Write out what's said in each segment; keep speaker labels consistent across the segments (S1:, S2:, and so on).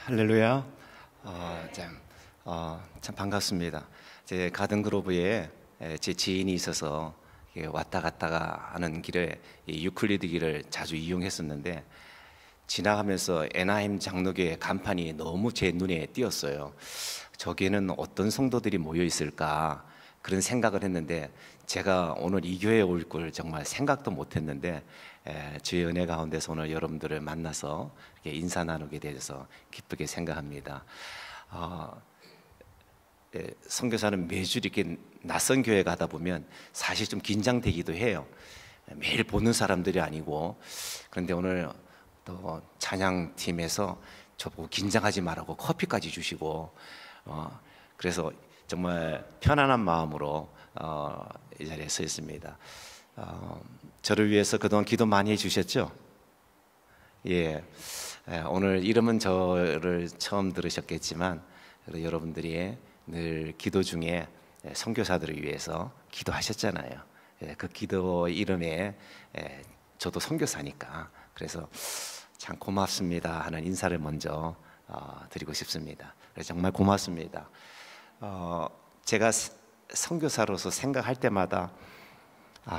S1: 할렐루야. 참 반갑습니다. 제 가든그로브에 제 지인이 있어서 왔다 갔다가 하는 길에 이 유클리드 길을 자주 이용했었는데, 지나가면서 애나임 장로교의 간판이 너무 제 눈에 띄었어요. 저기에는 어떤 성도들이 모여 있을까 그런 생각을 했는데, 제가 오늘 이 교회에 올 걸 정말 생각도 못했는데 주의 은혜 가운데서 오늘 여러분들을 만나서 이렇게 인사 나누게 되어서 기쁘게 생각합니다. 선교사는 매주 이렇게 낯선 교회 가다 보면 사실 좀 긴장되기도 해요. 매일 보는 사람들이 아니고. 그런데 오늘 또 찬양팀에서 저보고 긴장하지 말라고 커피까지 주시고, 그래서 정말 편안한 마음으로 이 자리에 서 있습니다. 저를 위해서 그동안 기도 많이 해주셨죠? 예. 오늘 이름은 저를 처음 들으셨겠지만 여러분들이 늘 기도 중에 선교사들을 위해서 기도하셨잖아요. 그 기도 이름에 저도 선교사니까 그래서 참 고맙습니다 하는 인사를 먼저 드리고 싶습니다. 정말 고맙습니다. 제가 선교사로서 생각할 때마다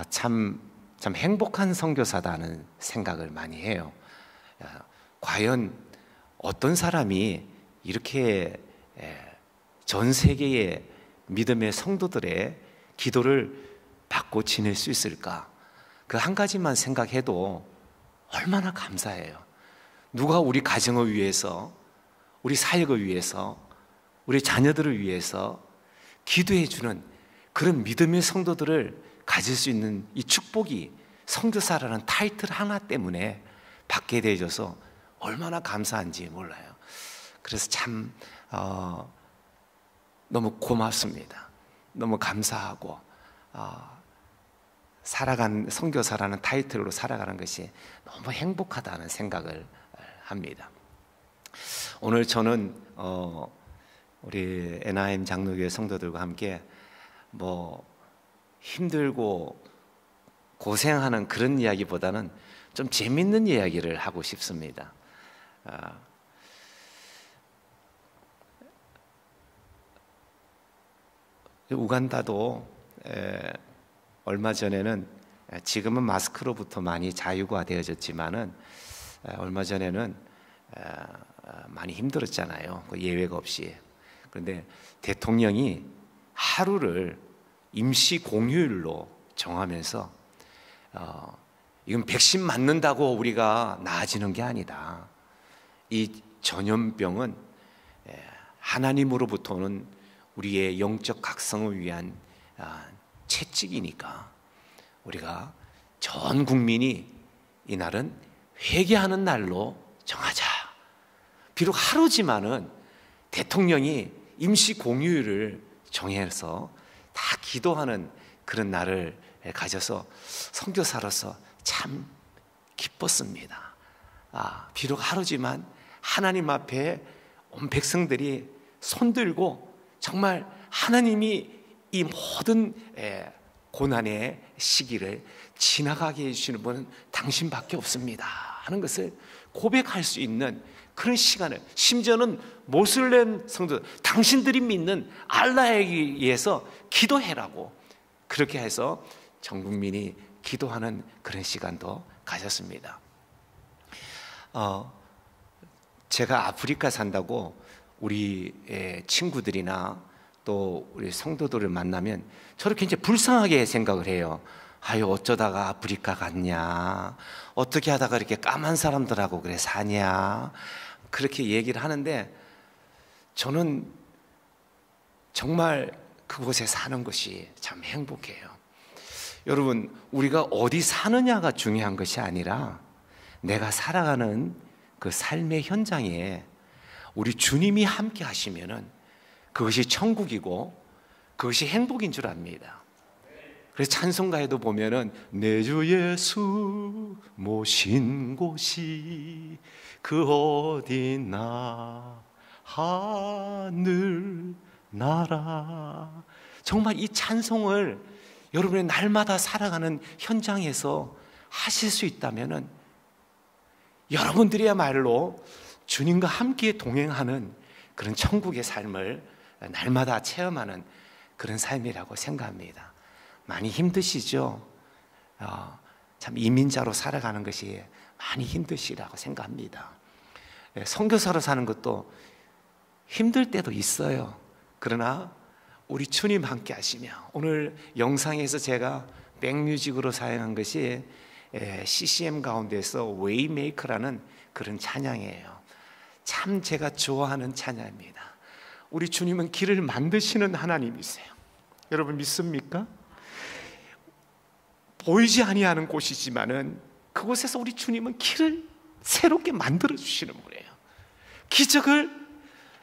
S1: 참 행복한 선교사다는 생각을 많이 해요. 과연 어떤 사람이 이렇게 전 세계의 믿음의 성도들의 기도를 받고 지낼 수 있을까? 그 한 가지만 생각해도 얼마나 감사해요. 누가 우리 가정을 위해서, 우리 사역을 위해서, 우리 자녀들을 위해서 기도해 주는 그런 믿음의 성도들을 가질 수 있는 이 축복이 선교사라는 타이틀 하나 때문에 받게 되어서 얼마나 감사한지 몰라요. 그래서 참 너무 고맙습니다. 너무 감사하고 살아간 선교사라는 타이틀로 살아가는 것이 너무 행복하다는 생각을 합니다. 오늘 저는 우리 애나임 장로교회 성도들과 함께 힘들고 고생하는 그런 이야기보다는 좀 재밌는 이야기를 하고 싶습니다. 우간다도 얼마 전에는, 지금은 마스크로부터 많이 자유가 되어졌지만은 얼마 전에는 많이 힘들었잖아요. 예외가 없이. 그런데 대통령이 하루를 임시 공휴일로 정하면서 이건 백신 맞는다고 우리가 나아지는 게 아니다. 이 전염병은 하나님으로부터 오는 우리의 영적 각성을 위한 채찍이니까 우리가 전 국민이 이날은 회개하는 날로 정하자. 비록 하루지만은 대통령이 임시 공휴일을 정해서 다 기도하는 그런 날을 가져서 선교사로서 참 기뻤습니다. 비록 하루지만 하나님 앞에 온 백성들이 손들고 정말 하나님이 이 모든 고난의 시기를 지나가게 해주시는 분은 당신밖에 없습니다 하는 것을 고백할 수 있는 그런 시간을, 심지어는 모슬렘 성도 당신들이 믿는 알라에 의해서 기도해라고 그렇게 해서 전 국민이 기도하는 그런 시간도 가졌습니다. 제가 아프리카 산다고 우리 친구들이나 또 우리 성도들을 만나면 저를 굉장히 불쌍하게 생각을 해요. 아유, 어쩌다가 아프리카 갔냐, 어떻게 하다가 이렇게 까만 사람들하고 그래 사냐, 그렇게 얘기를 하는데 저는 정말 그곳에 사는 것이 참 행복해요. 여러분, 우리가 어디 사느냐가 중요한 것이 아니라 내가 살아가는 그 삶의 현장에 우리 주님이 함께 하시면은 그것이 천국이고 그것이 행복인 줄 압니다. 그래서 찬송가에도 보면은 내 주 예수 모신 곳이 그 어디나 하늘 나라. 정말 이 찬송을 여러분의 날마다 살아가는 현장에서 하실 수 있다면은 여러분들이야말로 주님과 함께 동행하는 그런 천국의 삶을 날마다 체험하는 그런 삶이라고 생각합니다. 많이 힘드시죠? 참 이민자로 살아가는 것이 많이 힘드시라고 생각합니다. 선교사로 사는 것도 힘들 때도 있어요. 그러나 우리 주님 함께 하시며, 오늘 영상에서 제가 백뮤직으로 사용한 것이 CCM 가운데서 웨이메이커라는 그런 찬양이에요. 참 제가 좋아하는 찬양입니다. 우리 주님은 길을 만드시는 하나님이세요. 여러분 믿습니까? 보이지 아니하는 곳이지만은 그곳에서 우리 주님은 길을 새롭게 만들어 주시는 분이에요. 기적을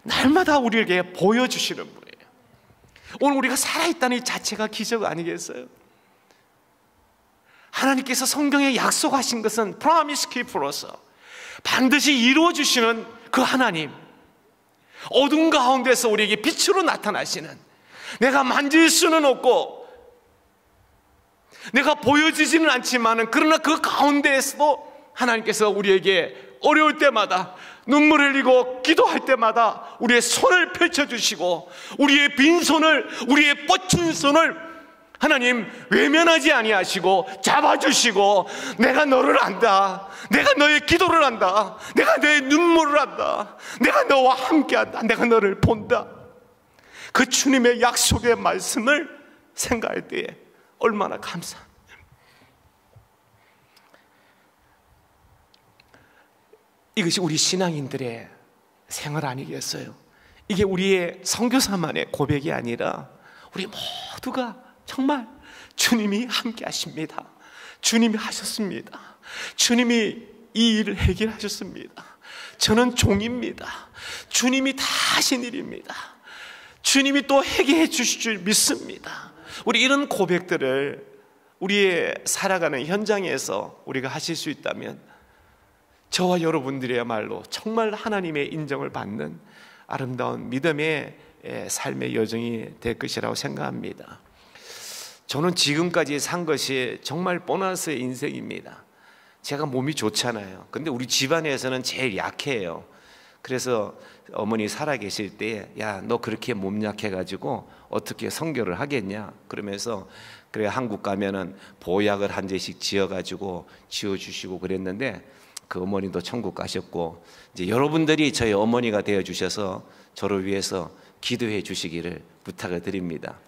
S1: 날마다 우리에게 보여주시는 분이에요. 오늘 우리가 살아있다는 이 자체가 기적 아니겠어요? 하나님께서 성경에 약속하신 것은 프로미스 키퍼로서 반드시 이루어 주시는 그 하나님, 어둠 가운데서 우리에게 빛으로 나타나시는, 내가 만질 수는 없고 내가 보여지지는 않지만 그러나 그 가운데에서도 하나님께서 우리에게 어려울 때마다 눈물 흘리고 기도할 때마다 우리의 손을 펼쳐주시고, 우리의 빈손을, 우리의 뻗친 손을 하나님 외면하지 아니하시고 잡아주시고, 내가 너를 안다, 내가 너의 기도를 안다, 내가 너의 눈물을 안다, 내가 너와 함께한다, 내가 너를 본다. 그 주님의 약속의 말씀을 생각할 때에 얼마나 감사합니다. 이것이 우리 신앙인들의 생활 아니겠어요? 이게 우리의 선교사만의 고백이 아니라 우리 모두가 정말 주님이 함께 하십니다. 주님이 하셨습니다. 주님이 이 일을 해결하셨습니다. 저는 종입니다. 주님이 다 하신 일입니다. 주님이 또 해결해 주실 줄 믿습니다. 우리 이런 고백들을 우리의 살아가는 현장에서 우리가 하실 수 있다면 저와 여러분들이야말로 정말 하나님의 인정을 받는 아름다운 믿음의 삶의 여정이 될 것이라고 생각합니다. 저는 지금까지 산 것이 정말 보너스의 인생입니다. 제가 몸이 좋잖아요. 근데 우리 집안에서는 제일 약해요. 그래서 어머니 살아계실 때, 야, 너 그렇게 몸 약해가지고 어떻게 선교를 하겠냐 그러면서, 그래 한국 가면은 보약을 한 대씩 지어가지고 지어주시고 그랬는데, 그 어머니도 천국 가셨고, 이제 여러분들이 저희 어머니가 되어 주셔서 저를 위해서 기도해 주시기를 부탁을 드립니다.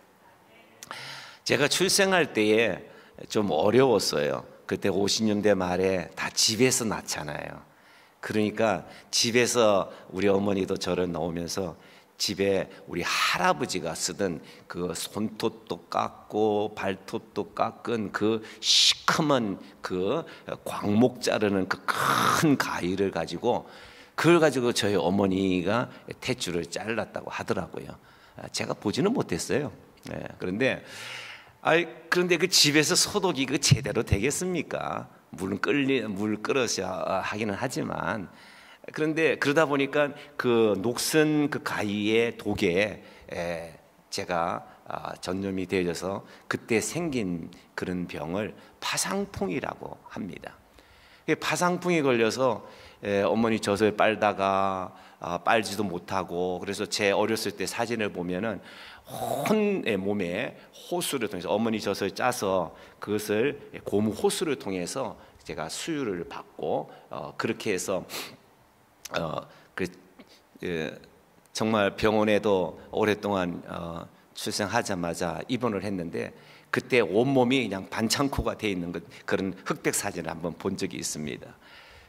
S1: 제가 출생할 때에 좀 어려웠어요. 그때 50년대 말에 다 집에서 낳잖아요. 그러니까 집에서 우리 어머니도 저를 넣으면서 집에 우리 할아버지가 쓰던 그 손톱도 깎고 발톱도 깎은 그 시커먼 그 광목 자르는 그 큰 가위를 가지고, 그걸 가지고 저희 어머니가 탯줄을 잘랐다고 하더라고요. 제가 보지는 못했어요. 그런데 그 집에서 소독이 그 제대로 되겠습니까? 물 끓여서 하기는 하지만, 그런데 그러다 보니까 그 녹슨 그 가위의 독에 제가 전염이 되어져서 그때 생긴 그런 병을 파상풍이라고 합니다. 파상풍이 걸려서 어머니 젖을 빨다가 빨지도 못하고, 그래서 제 어렸을 때 사진을 보면은 온 몸에 호수를 통해서 어머니 젖을 짜서 그것을 고무 호수를 통해서 제가 수유를 받고, 그렇게 해서 정말 병원에도 오랫동안 출생하자마자 입원을 했는데, 그때 온몸이 그냥 반창고가 되어 있는 그런 흑백 사진을 한번 본 적이 있습니다.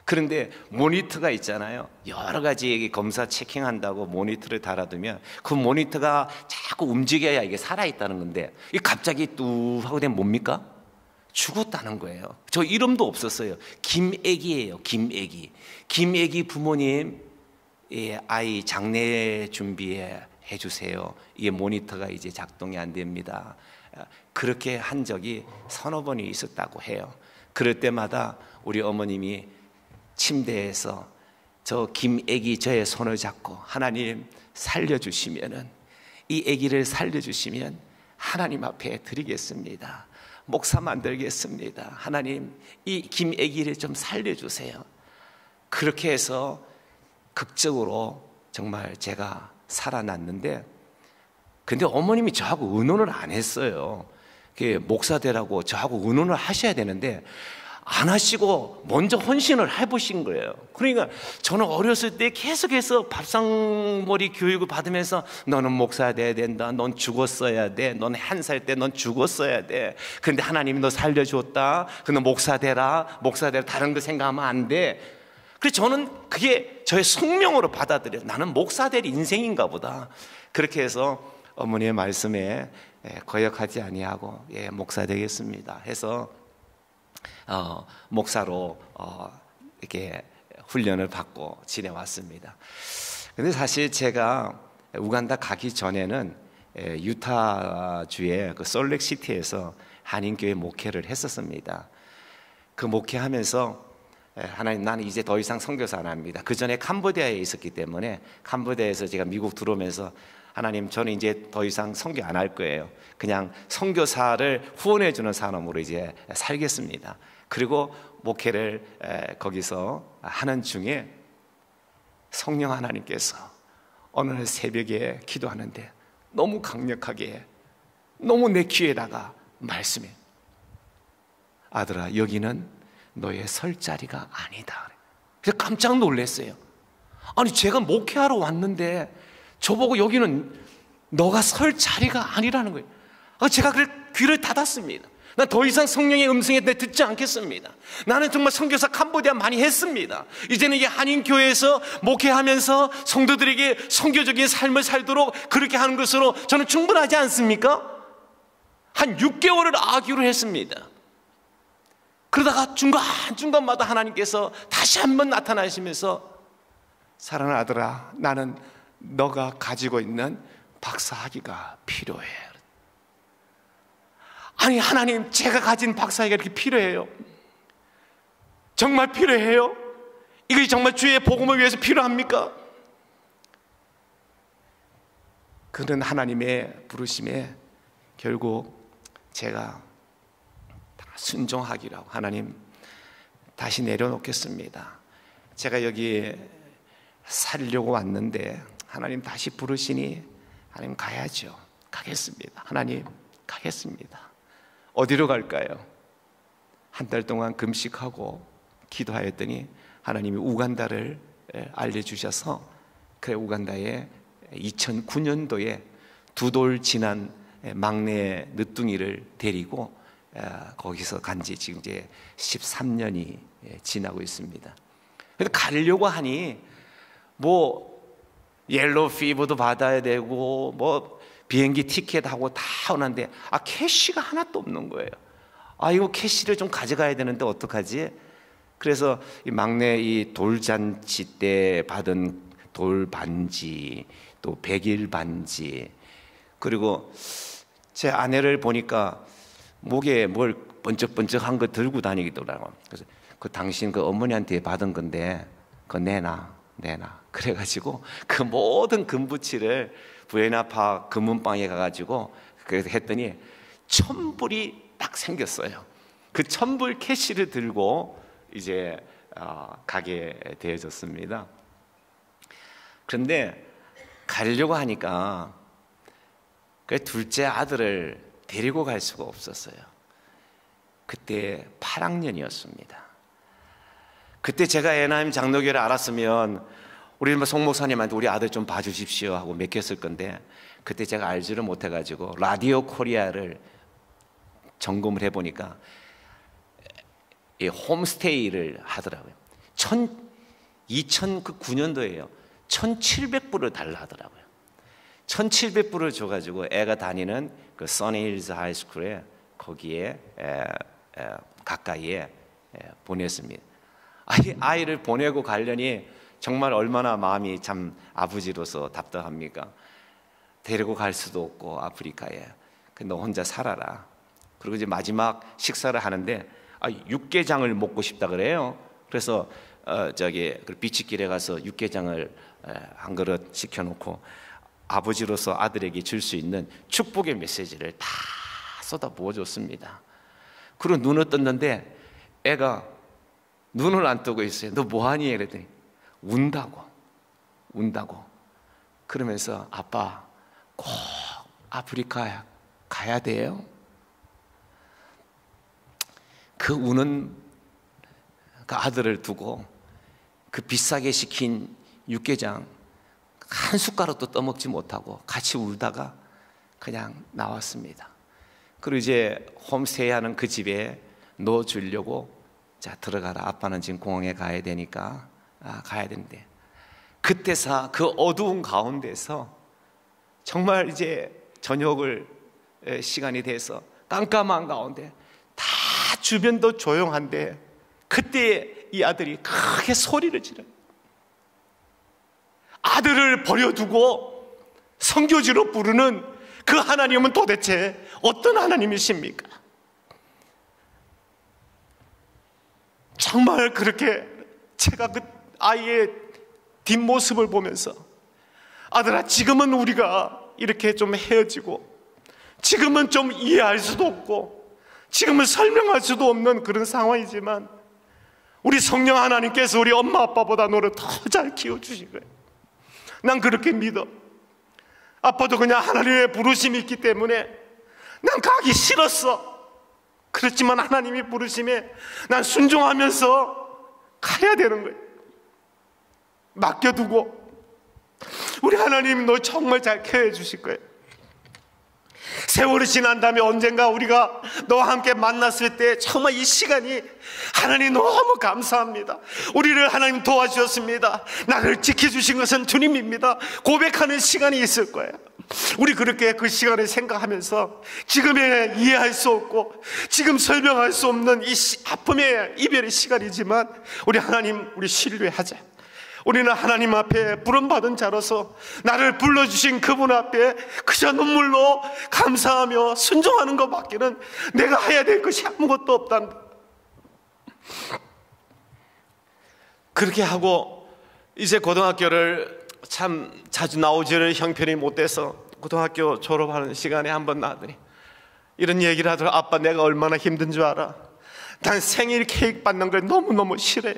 S1: 그런데 모니터가 있잖아요. 여러 가지 검사 체킹한다고 모니터를 달아두면 그 모니터가 자꾸 움직여야 이게 살아있다는 건데, 이 갑자기 뚝 하고 되면 뭡니까? 죽었다는 거예요. 저 이름도 없었어요. 김애기예요. 김애기. 김애기 부모님, 아이 장례 준비해 주세요. 이 모니터가 이제 작동이 안 됩니다. 그렇게 한 적이 서너 번이 있었다고 해요. 그럴 때마다 우리 어머님이 침대에서 저 김애기 저의 손을 잡고, 하나님 살려주시면은, 이 애기를 살려주시면 하나님 앞에 드리겠습니다. 목사 만들겠습니다. 하나님 이 김애기를 좀 살려주세요. 그렇게 해서 극적으로 정말 제가 살아났는데, 근데 어머님이 저하고 의논을 안 했어요. 목사 되라고 저하고 의논을 하셔야 되는데 안 하시고 먼저 헌신을 해보신 거예요. 그러니까 저는 어렸을 때 계속해서 밥상머리 교육을 받으면서 너는 목사 돼야 된다, 넌 죽었어야 돼, 넌 한 살 때 넌 죽었어야 돼, 근데 하나님이 너 살려줬다, 그너 목사 되라, 목사 되라, 다른 거 생각하면 안 돼. 그래서 저는 그게 저의 숙명으로 받아들여요. 나는 목사 될 인생인가 보다. 그렇게 해서 어머니의 말씀에 거역하지 아니하고 목사 되겠습니다 해서 목사로 이렇게 훈련을 받고 지내왔습니다. 근데 사실 제가 우간다 가기 전에는 유타주의 그 솔렉시티에서 한인교회 목회를 했었습니다. 그 목회하면서 하나님, 나는 이제 더 이상 선교사 안 합니다. 그 전에 캄보디아에 있었기 때문에 캄보디아에서 제가 미국 들어오면서 하나님, 저는 이제 더 이상 선교 안 할 거예요. 그냥 선교사를 후원해 주는 사람으로 이제 살겠습니다. 그리고 목회를 거기서 하는 중에 성령 하나님께서 어느 날 새벽에 기도하는데 너무 강력하게, 너무 내 귀에다가 말씀해, 아들아, 여기는 너의 설 자리가 아니다. 그래서 깜짝 놀랐어요. 아니, 제가 목회하러 왔는데 저보고 여기는 너가 설 자리가 아니라는 거예요. 제가 그래 귀를 닫았습니다. 난 더 이상 성령의 음성에 듣지 않겠습니다. 나는 정말 선교사 캄보디아 많이 했습니다. 이제는 이 한인교회에서 목회하면서 성도들에게 선교적인 삶을 살도록 그렇게 하는 것으로 저는 충분하지 않습니까? 한 6개월을 아기로 했습니다. 그러다가 중간마다 하나님께서 다시 한번 나타나시면서, 사랑하는 아들아, 나는 너가 가지고 있는 박사학위가 필요해. 아니, 하나님, 제가 가진 박사학위가 이렇게 필요해요? 정말 필요해요? 이것이 정말 주의 복음을 위해서 필요합니까? 그런 하나님의 부르심에 결국 제가 다 순종하기라고, 하나님 다시 내려놓겠습니다. 제가 여기 살려고 왔는데 하나님 다시 부르시니 하나님 가야죠. 가겠습니다. 하나님 가겠습니다. 어디로 갈까요? 한 달 동안 금식하고 기도하였더니 하나님이 우간다를 알려주셔서, 그래 우간다에 2009년도에 2돌 지난 막내 늦둥이를 데리고 거기서 간지 지금 이제 13년이 지나고 있습니다. 그래서 가려고 하니 뭐 옐로우 피버도 받아야 되고 뭐 비행기 티켓하고 다 오는데 캐시가 하나도 없는 거예요. 이거 캐시를 좀 가져가야 되는데 어떡하지? 그래서 이 막내 이 돌잔치 때 받은 돌 반지, 또 백일 반지, 그리고 제 아내를 보니까 목에 뭘 번쩍번쩍한 거 들고 다니더라고요. 그래서 그 당신 그 어머니한테 받은 건데 그거 내놔. 그래가지고 그 모든 금부치를 부에나파 금은방에 가가지고 그래서 했더니 1,000불이 딱 생겼어요. 그 1,000불 캐시를 들고 이제 가게 되어졌습니다. 그런데 가려고 하니까 그 둘째 아들을 데리고 갈 수가 없었어요. 그때 8학년이었습니다. 그때 제가 에나임 장로교를 알았으면 우리 송 목사님한테 우리 아들 좀 봐주십시오 하고 맡겼을 건데, 그때 제가 알지를 못해가지고 라디오 코리아를 점검을 해보니까 이 홈스테이를 하더라고요. 2009년도에요 1,700불을 달라 하더라고요. 1,700불을 줘가지고 애가 다니는 그 써니힐즈 하이스쿨에 거기에 가까이에 보냈습니다. 아이를 보내고 가려니 정말 얼마나 마음이 참 아버지로서 답답합니까? 데리고 갈 수도 없고 아프리카에. 너 혼자 살아라. 그리고 이제 마지막 식사를 하는데 육개장을 먹고 싶다 그래요. 그래서 비치길에 가서 육개장을 한 그릇 시켜놓고 아버지로서 아들에게 줄 수 있는 축복의 메시지를 다 쏟아부어줬습니다. 그리고 눈을 떴는데 애가 눈을 안 뜨고 있어요. 너 뭐하니? 그랬더니 운다고. 운다고. 그러면서 아빠 꼭 아프리카 가야 돼요. 그 우는 그 아들을 두고 그 비싸게 시킨 육개장 한 숟가락도 떠먹지 못하고 같이 울다가 그냥 나왔습니다. 그리고 이제 홈스테이하는 그 집에 넣어주려고, 자 들어가라, 아빠는 지금 공항에 가야 되니까 가야 된대. 그때서 그 어두운 가운데서 정말 이제 저녁을 시간이 돼서 깜깜한 가운데 다 주변도 조용한데 그때 이 아들이 크게 소리를 지르. 아들을 버려두고 선교지로 부르는 그 하나님은 도대체 어떤 하나님이십니까? 정말 그렇게 제가 그 아이의 뒷모습을 보면서, 아들아, 지금은 우리가 이렇게 좀 헤어지고, 지금은 좀 이해할 수도 없고, 지금은 설명할 수도 없는 그런 상황이지만 우리 성령 하나님께서 우리 엄마 아빠보다 너를 더 잘 키워주신 거예요. 난 그렇게 믿어. 아빠도 그냥 하나님의 부르심이 있기 때문에 난 가기 싫었어. 그렇지만 하나님이 부르심에 난 순종하면서 가야 되는 거예요. 맡겨두고 우리 하나님 너 정말 잘 케어해 주실 거예요. 세월이 지난 다음에 언젠가 우리가 너와 함께 만났을 때 정말 이 시간이 하나님 너무 감사합니다. 우리를 하나님 도와주셨습니다. 나를 지켜주신 것은 주님입니다. 고백하는 시간이 있을 거예요. 우리 그렇게 그 시간을 생각하면서 지금의 이해할 수 없고 지금 설명할 수 없는 이 아픔의 이별의 시간이지만 우리 하나님, 우리 신뢰하자. 우리는 하나님 앞에 부름받은 자로서 나를 불러주신 그분 앞에 그저 눈물로 감사하며 순종하는 것밖에는 내가 해야 될 것이 아무것도 없단다. 그렇게 하고 이제 고등학교를 참 자주 나오지를 형편이 못돼서 고등학교 졸업하는 시간에 한번 나더니 이런 얘기를 하더라고. 아빠, 내가 얼마나 힘든 줄 알아? 난 생일 케이크 받는 걸 너무너무 싫어해.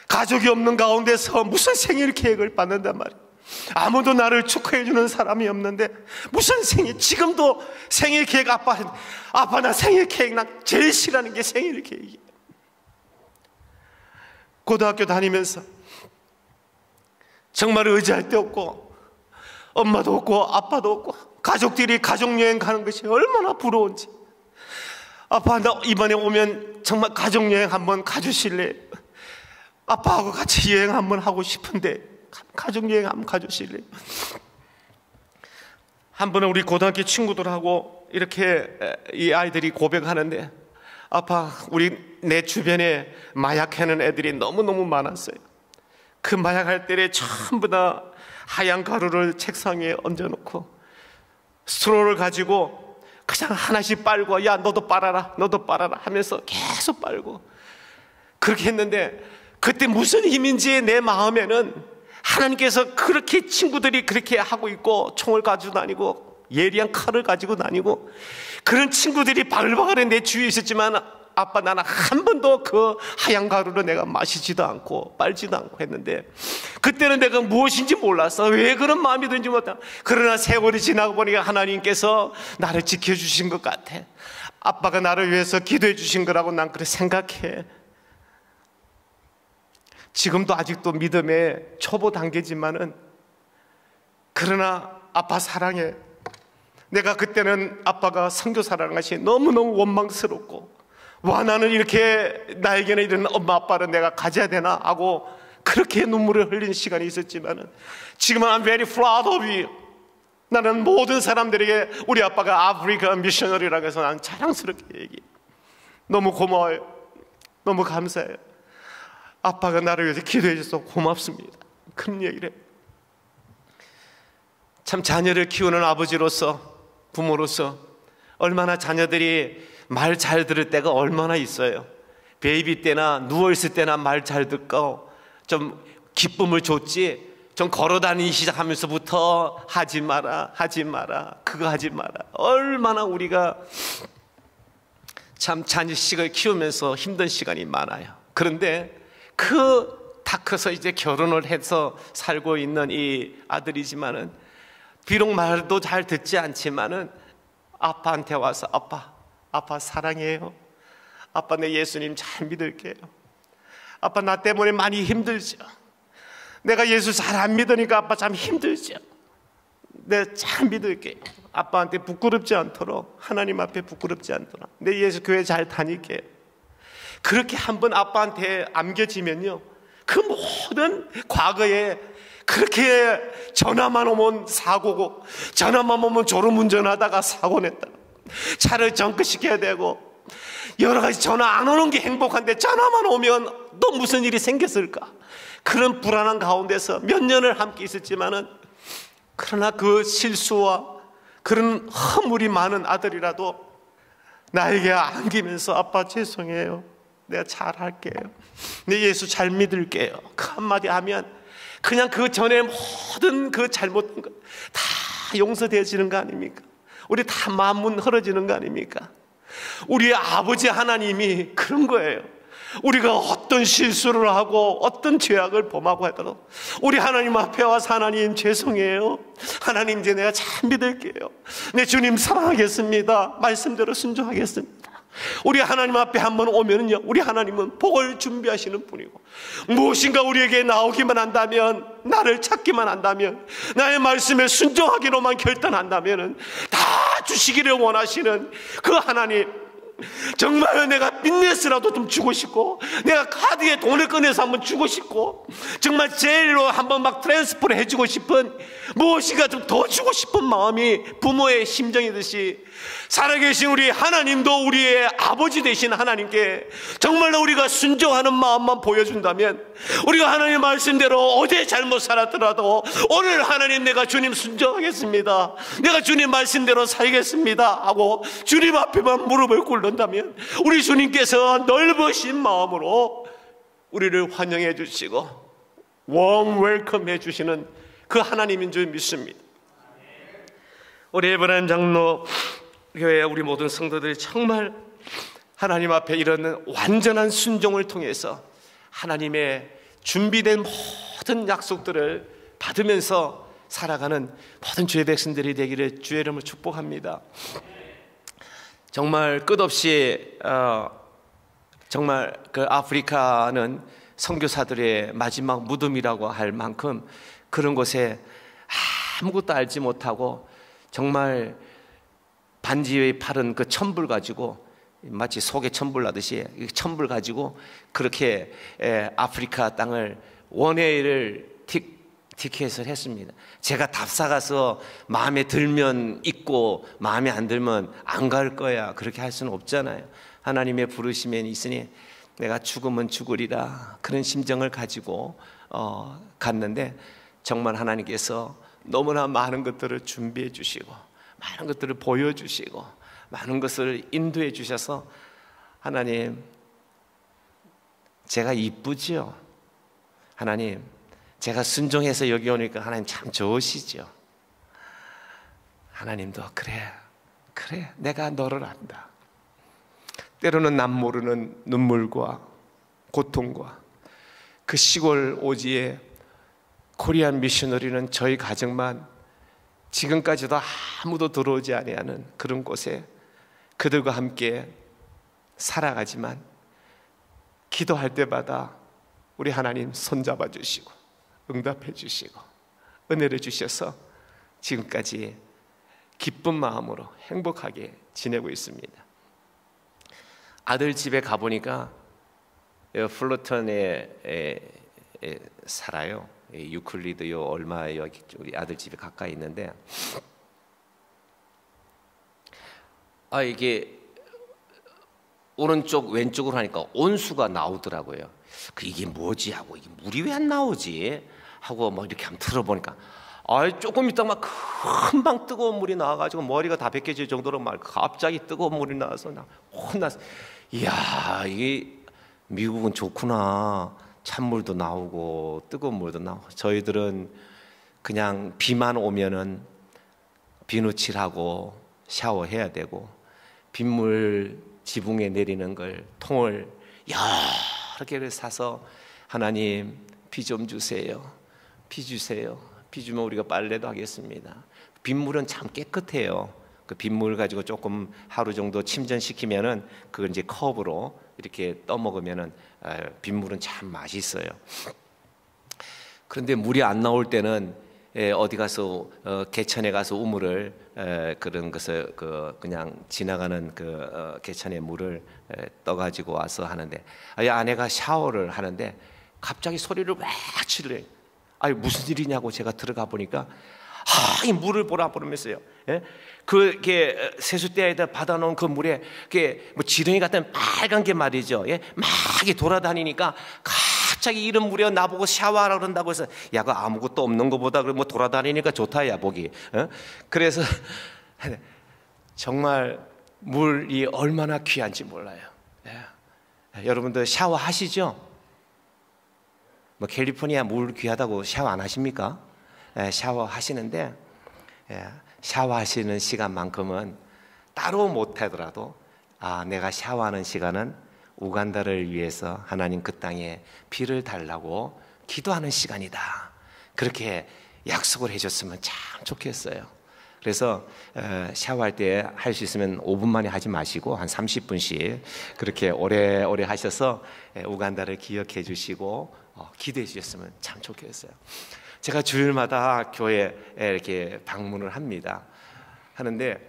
S1: 가족이 없는 가운데서 무슨 생일 케이크를 받는단 말이야. 아무도 나를 축하해 주는 사람이 없는데 무슨 생일, 지금도 생일 케이크 아빠 나 생일 케이크 나 제일 싫어하는 게 생일 케이크야. 고등학교 다니면서 정말 의지할 데 없고 엄마도 없고 아빠도 없고 가족들이 가족여행 가는 것이 얼마나 부러운지. 아빠, 나 이번에 오면 정말 가족여행 한번 가주실래? 아빠하고 같이 여행 한번 하고 싶은데 가족여행 한번 가주실래? 한 번은 우리 고등학교 친구들하고 이렇게 이 아이들이 고백하는데, 아빠, 내 주변에 마약하는 애들이 너무너무 많았어요. 그 마약할 때에 전부 다 하얀 가루를 책상 위에 얹어놓고 스트로를 가지고 그냥 하나씩 빨고, 야 너도 빨아라 너도 빨아라 하면서 계속 빨고 그렇게 했는데, 그때 무슨 힘인지 내 마음에는 하나님께서 그렇게 친구들이 그렇게 하고 있고 총을 가지고 다니고 예리한 칼을 가지고 다니고 그런 친구들이 바글바글해 내 주위에 있었지만, 아빠, 나는 한 번도 그 하얀 가루를 내가 마시지도 않고 빨지도 않고 했는데 그때는 내가 무엇인지 몰랐어. 왜 그런 마음이 든지 못해. 그러나 세월이 지나고 보니까 하나님께서 나를 지켜주신 것 같아. 아빠가 나를 위해서 기도해 주신 거라고 난 그렇게 생각해. 지금도 아직도 믿음의 초보 단계지만은, 그러나 아빠 사랑해. 내가 그때는 아빠가 선교사라는 것이 너무너무 원망스럽고, 와, 나는 이렇게 나에게는 이런 엄마 아빠를 내가 가져야 되나 하고 그렇게 눈물을 흘린 시간이 있었지만은, 지금은 I'm very proud of you. 나는 모든 사람들에게 우리 아빠가 아프리카 미셔너리라고 해서 난 자랑스럽게 얘기해. 너무 고마워요. 너무 감사해요. 아빠가 나를 위해서 기도해 줘서 고맙습니다. 그런 얘기를 해요. 참 자녀를 키우는 아버지로서, 부모로서 얼마나 자녀들이 말 잘 들을 때가 얼마나 있어요. 베이비 때나 누워있을 때나 말 잘 듣고 좀 기쁨을 줬지, 좀 걸어다니기 시작하면서부터 하지 마라 하지 마라 그거 하지 마라. 얼마나 우리가 참 자녀식을 키우면서 힘든 시간이 많아요. 그런데 그
S2: 다 커서 이제 결혼을 해서 살고 있는 이 아들이지만은, 비록 말도 잘 듣지 않지만은 아빠한테 와서 아빠 사랑해요. 아빠 내 예수님 잘 믿을게요. 아빠 나 때문에 많이 힘들죠. 내가 예수 잘 안 믿으니까 아빠 참 힘들죠. 내 잘 믿을게요. 아빠한테 부끄럽지 않도록, 하나님 앞에 부끄럽지 않도록 내 예수 교회 잘 다닐게요. 그렇게 한번 아빠한테 안겨지면요, 그 모든 과거에 그렇게 전화만 오면 사고고, 전화만 오면 졸음운전하다가 사고 냈다, 차를 정크시켜야 되고, 여러 가지 전화 안 오는 게 행복한데 전화만 오면 또 무슨 일이 생겼을까, 그런 불안한 가운데서 몇 년을 함께 있었지만은, 그러나 그 실수와 그런 허물이 많은 아들이라도 나에게 안기면서 아빠 죄송해요, 내가 잘할게요, 내 예수 잘 믿을게요, 그 한마디 하면 그냥 그 전에 모든 그 잘못된 것 다 용서되어지는 거 아닙니까? 우리 다 마음문 흐려지는 거 아닙니까? 우리 아버지 하나님이 그런 거예요. 우리가 어떤 실수를 하고 어떤 죄악을 범하고 하더라도 우리 하나님 앞에 와서 하나님 죄송해요, 하나님 이제 내가 잘 믿을게요, 내 주님 사랑하겠습니다, 말씀대로 순종하겠습니다. 우리 하나님 앞에 한번 오면은요, 우리 하나님은 복을 준비하시는 분이고, 무엇인가 우리에게 나오기만 한다면, 나를 찾기만 한다면, 나의 말씀에 순종하기로만 결단한다면은 다 주시기를 원하시는 그 하나님, 정말 내가 빚내스라도 좀 주고 싶고, 내가 카드에 돈을 꺼내서 한번 주고 싶고, 정말 제일로 한번 막 트랜스퍼를 해주고 싶은, 무엇인가 좀 더 주고 싶은 마음이 부모의 심정이듯이, 살아계신 우리 하나님도 우리의 아버지 되신 하나님께 정말로 우리가 순종하는 마음만 보여준다면, 우리가 하나님 말씀대로 어제 잘못 살았더라도 오늘 하나님 내가 주님 순종하겠습니다, 내가 주님 말씀대로 살겠습니다 하고 주님 앞에만 무릎을 꿇는다면, 우리 주님께서 넓으신 마음으로 우리를 환영해 주시고 웜 웰컴 해 주시는 그 하나님인 줄 믿습니다. 우리 에브라임 장로 교회 우리 모든 성도들이 정말 하나님 앞에 이런 완전한 순종을 통해서 하나님의 준비된 모든 약속들을 받으면서 살아가는 모든 주의 백성들이 되기를 주의 이름으로 축복합니다. 정말 끝없이 정말 그 아프리카는 선교사들의 마지막 무덤이라고 할 만큼 그런 곳에 아무것도 알지 못하고 정말 반지의 팔은 그 천불 가지고, 마치 속에 천불 나듯이 천불 가지고 그렇게 아프리카 땅을 원웨이를 티켓을 했습니다. 제가 답사가서 마음에 들면 있고 마음에 안 들면 안 갈 거야, 그렇게 할 수는 없잖아요. 하나님의 부르심에 있으니 내가 죽으면 죽으리라, 그런 심정을 가지고 갔는데, 정말 하나님께서 너무나 많은 것들을 준비해 주시고 많은 것들을 보여주시고 많은 것을 인도해 주셔서, 하나님 제가 이쁘지요, 하나님 제가 순종해서 여기 오니까 하나님 참 좋으시죠, 하나님도 그래 내가 너를 안다. 때로는 남 모르는 눈물과 고통과 그 시골 오지에 코리안 미셔너리는 저희 가정만 지금까지도 아무도 들어오지 아니하는 그런 곳에 그들과 함께 살아가지만, 기도할 때마다 우리 하나님 손잡아 주시고 응답해 주시고 은혜를 주셔서 지금까지 기쁜 마음으로 행복하게 지내고 있습니다. 아들 집에 가보니까 플로턴에 살아요. 유클리드 요 얼마 여기 우리 아들 집에 가까이 있는데, 이게 오른쪽 왼쪽으로 하니까 온수가 나오더라고요. 이게 뭐지 하고, 이게 물이 왜 안 나오지 하고 막 이렇게 한번 틀어보니까 조금 있다가 막 금방 뜨거운 물이 나와가지고 머리가 다 벗겨질 정도로 막 갑자기 뜨거운 물이 나와서 나 혼났어. 이야, 이게 미국은 좋구나. 찬물도 나오고 뜨거운 물도 나오고. 저희들은 그냥 비만 오면은 비누칠하고 샤워해야 되고, 빗물 지붕에 내리는 걸 통을 여러 개를 사서 하나님 비 좀 주세요. 비 주세요. 비 주면 우리가 빨래도 하겠습니다. 빗물은 참 깨끗해요. 그 빗물 가지고 조금 하루 정도 침전시키면은 그걸 이제 컵으로 이렇게 떠먹으면은 빗물은 참 맛있어요. 그런데 물이 안 나올 때는 어디 가서 개천에 가서 우물을 그런 것을 그냥 지나가는 개천의 물을 떠가지고 와서 하는데, 아내가 샤워를 하는데 갑자기 소리를 막 치래. 아니 무슨 일이냐고 제가 들어가 보니까 이 물을 보라 그러면서요. 그게 세숫대에다 받아놓은 그 물에 그게 뭐 지렁이 같은 빨간 게 말이죠. 막 돌아다니니까 갑자기 이런 물에 나보고 샤워하라 그런다고 해서 야, 그 아무것도 없는 것보다 뭐 돌아다니니까 좋다 야 보기. 그래서 정말 물이 얼마나 귀한지 몰라요. 여러분들 샤워하시죠? 뭐 캘리포니아 물 귀하다고 샤워 안 하십니까? 샤워하시는데 샤워하시는 시간만큼은 따로 못하더라도 내가 샤워하는 시간은 우간다를 위해서 하나님 그 땅에 비를 달라고 기도하는 시간이다. 그렇게 약속을 해줬으면 참 좋겠어요. 그래서 샤워할 때 할 수 있으면 5분 만에 하지 마시고 한 30분씩 그렇게 오래 하셔서 우간다를 기억해 주시고 기도해 주셨으면 참 좋겠어요. 제가 주일마다 교회에 이렇게 방문을 합니다. 하는데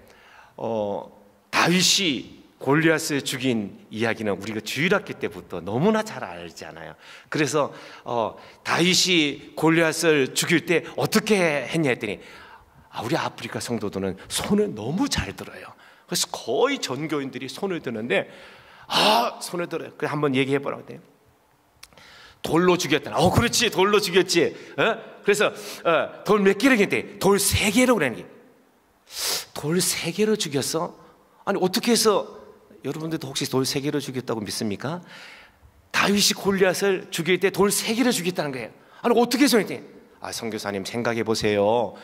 S2: 다윗이 골리앗을 죽인 이야기는 우리가 주일학교 때부터 너무나 잘 알잖아요. 그래서 다윗이 골리앗을 죽일 때 어떻게 했냐 했더니 우리 아프리카 성도들은 손을 너무 잘 들어요. 그래서 거의 전교인들이 손을 드는데 손을 들어요. 그래서 한번 얘기해 보라고 해요. 돌로 죽였다. 그렇지, 돌로 죽였지. 그래서 돌 몇 개를 했대? 돌 3개로 그러는 게. 돌 3개로 죽였어? 아니 어떻게 해서 여러분들도 혹시 돌 3개로 죽였다고 믿습니까? 다윗이 골리앗을 죽일 때 돌 3개로 죽였다는 거예요. 아니 어떻게 해서 했대? 선교사님 생각해 보세요.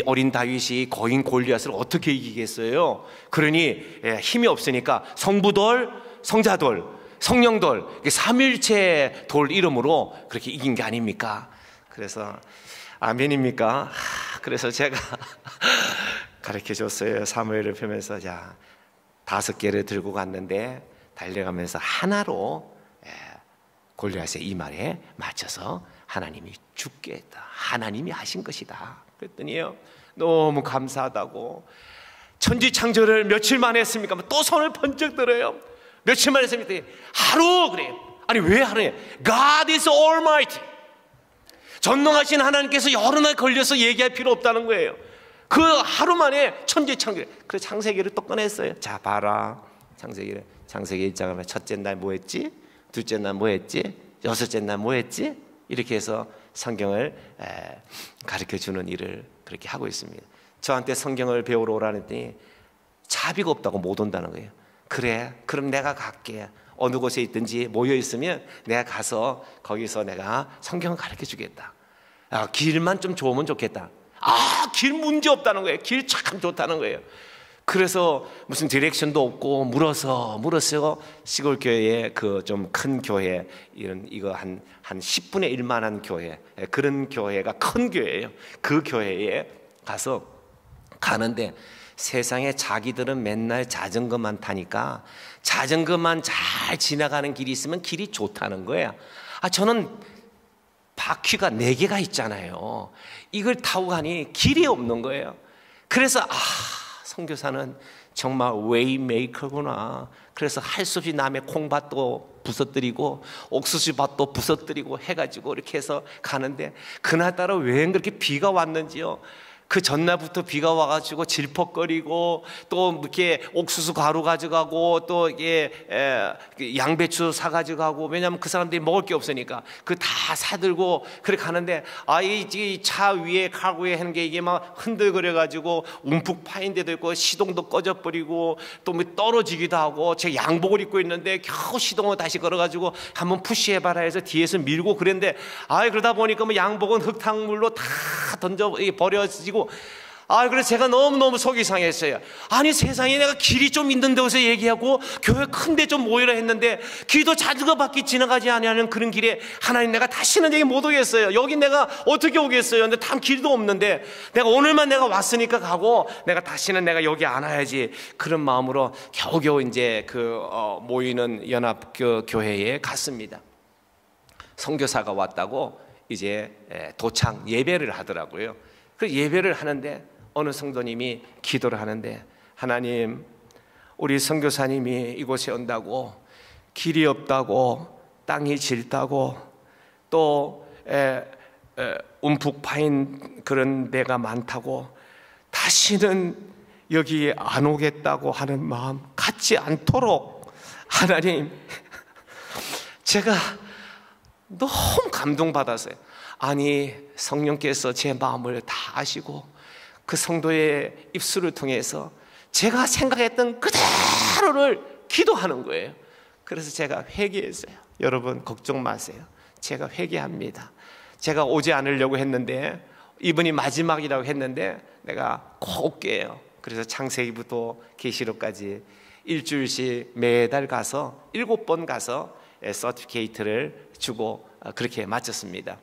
S2: 어린 다윗이 거인 골리앗을 어떻게 이기겠어요? 그러니 힘이 없으니까 성부돌, 성자돌, 성령돌, 삼일체 돌 이름으로 그렇게 이긴 게 아닙니까? 그래서 아멘입니까? 그래서 제가 가르쳐 줬어요. 사무엘을 펴면서 5개를 들고 갔는데 달려가면서 하나로 골리앗의 이마에 맞춰서 하나님이 죽게 했다. 하나님이 하신 것이다. 그랬더니요, 너무 감사하다고. 천지창조를 며칠 만에 했습니까? 또 손을 번쩍 들어요. 며칠 만에 했습니까? 하루 그래요. 아니 왜 하루에? God is Almighty. 전능하신 하나님께서 여러 날 걸려서 얘기할 필요 없다는 거예요. 그 하루 만에 천지창조. 그래서 창세기를 또 꺼냈어요. 자 봐라, 창세기 1장을 하면 첫째 날 뭐 했지? 둘째 날 뭐 했지? 여섯째 날 뭐 했지? 이렇게 해서 성경을 가르쳐주는 일을 그렇게 하고 있습니다. 저한테 성경을 배우러 오라는 했더니 자비가 없다고 못 온다는 거예요. 그래, 그럼 내가 갈게. 어느 곳에 있든지 모여 있으면 내가 가서 거기서 내가 성경을 가르쳐 주겠다. 길만 좀 좋으면 좋겠다. 길 문제 없다는 거예요. 길 참 좋다는 거예요. 그래서 무슨 디렉션도 없고 물어서 시골 교회에 그 좀 큰 교회 이거 한 10분의 1만한 교회, 그런 교회가 큰 교회예요. 그 교회에 가는데 세상에 자기들은 맨날 자전거만 타니까 자전거만 잘 지나가는 길이 있으면 길이 좋다는 거예요. 저는 바퀴가 4개가 있잖아요. 이걸 타고 가니 길이 없는 거예요. 그래서 선교사는 정말 웨이메이커구나. 그래서 할 수 없이 남의 콩밭도 부서뜨리고 옥수수밭도 부서뜨리고 해가지고 이렇게 해서 가는데 그날따라 왜 그렇게 비가 왔는지요. 그 전날부터 비가 와가지고 질퍽거리고 또 이렇게 옥수수 가루 가져가고 또 이게 양배추 사가지고 가고, 왜냐하면 그 사람들이 먹을 게 없으니까 그 다 사들고 그래 가는데 이 차 위에 카고에 하는 게 이게 막 흔들거려가지고 움푹 파인 데도 있고 시동도 꺼져버리고 또 뭐 떨어지기도 하고, 제가 양복을 입고 있는데 겨우 시동을 다시 걸어가지고 한번 푸시해봐라 해서 뒤에서 밀고 그랬는데 그러다 보니까 뭐 양복은 흙탕물로 다 던져 버려지고 그래서 제가 너무너무 속이 상했어요. 아니, 세상에 내가 길이 좀 있는 데서 얘기하고 교회 큰데 좀 모이라 했는데 기도 자주밖에 지나가지 않는 그런 길에 하나님, 내가 다시는 여기 못 오겠어요. 여기 내가 어떻게 오겠어요? 근데 단 길도 없는데 내가 오늘만 내가 왔으니까 가고 내가 다시는 내가 여기 안 와야지. 그런 마음으로 겨우겨우 이제 모이는 연합교회에 갔습니다. 선교사가 왔다고 이제 도창 예배를 하더라고요. 그 예배를 하는데 어느 성도님이 기도를 하는데, 하나님, 우리 선교사님이 이곳에 온다고 길이 없다고 땅이 질다고 또 움푹 파인 그런 데가 많다고 다시는 여기 안 오겠다고 하는 마음 갖지 않도록 하나님, 제가 너무 감동받았어요. 아니, 성령께서 제 마음을 다 아시고 그 성도의 입술을 통해서 제가 생각했던 그대로를 기도하는 거예요. 그래서 제가 회개했어요. 여러분 걱정 마세요. 제가 회개합니다. 제가 오지 않으려고 했는데 이분이 마지막이라고 했는데 내가 꼭 올게요. 그래서 창세기부터 계시록까지 일주일씩 매달 가서 7번 가서 서티피케이트를 주고 그렇게 마쳤습니다.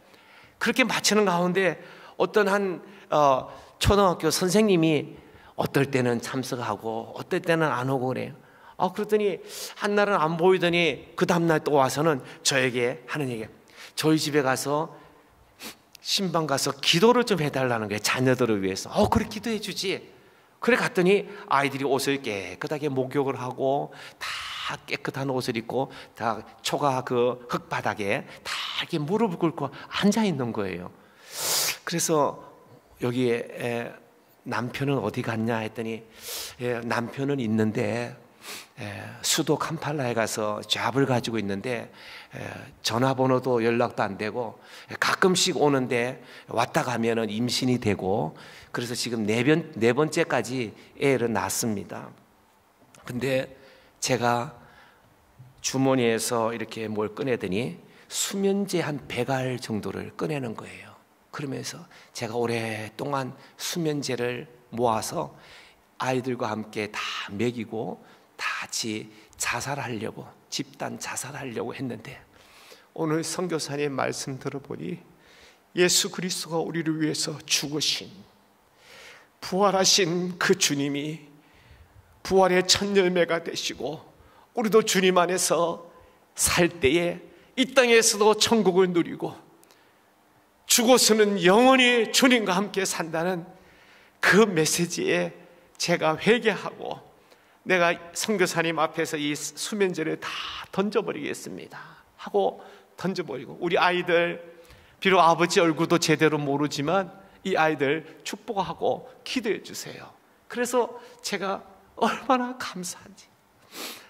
S2: 그렇게 마치는 가운데 어떤 한 초등학교 선생님이 어떨 때는 참석하고 어떨 때는 안 오고 그래요. 그랬더니 한 날은 안 보이더니 그 다음날 또 와서는 저에게 하는 얘기예요. 저희 집에 가서 신방 가서 기도를 좀 해달라는 거예요. 자녀들을 위해서. 그래, 기도해 주지. 그래 갔더니 아이들이 옷을 깨끗하게 목욕을 하고 다 깨끗한 옷을 입고 다 초가 그 흙바닥에 다 이렇게 무릎을 꿇고 앉아 있는 거예요. 그래서 여기에 남편은 어디 갔냐 했더니 남편은 있는데 수도 캄팔라에 가서 잡을 가지고 있는데 전화번호도 연락도 안 되고 가끔씩 오는데 왔다 가면은 임신이 되고 그래서 지금 네 번째까지 애를 낳았습니다. 근데 제가 주머니에서 이렇게 뭘 꺼내더니 수면제 한 100알 정도를 꺼내는 거예요. 그러면서 제가 오랫동안 수면제를 모아서 아이들과 함께 다 먹이고 다 같이 자살하려고, 집단 자살하려고 했는데 오늘 선교사님 말씀 들어보니 예수 그리스도가 우리를 위해서 죽으신, 부활하신 그 주님이 부활의 첫 열매가 되시고 우리도 주님 안에서 살 때에 이 땅에서도 천국을 누리고 죽어서는 영원히 주님과 함께 산다는 그 메시지에 제가 회개하고 내가 선교사님 앞에서 이 수면제를 다 던져버리겠습니다 하고 던져버리고, 우리 아이들 비록 아버지 얼굴도 제대로 모르지만 이 아이들 축복하고 기도해 주세요. 그래서 제가 얼마나 감사한지,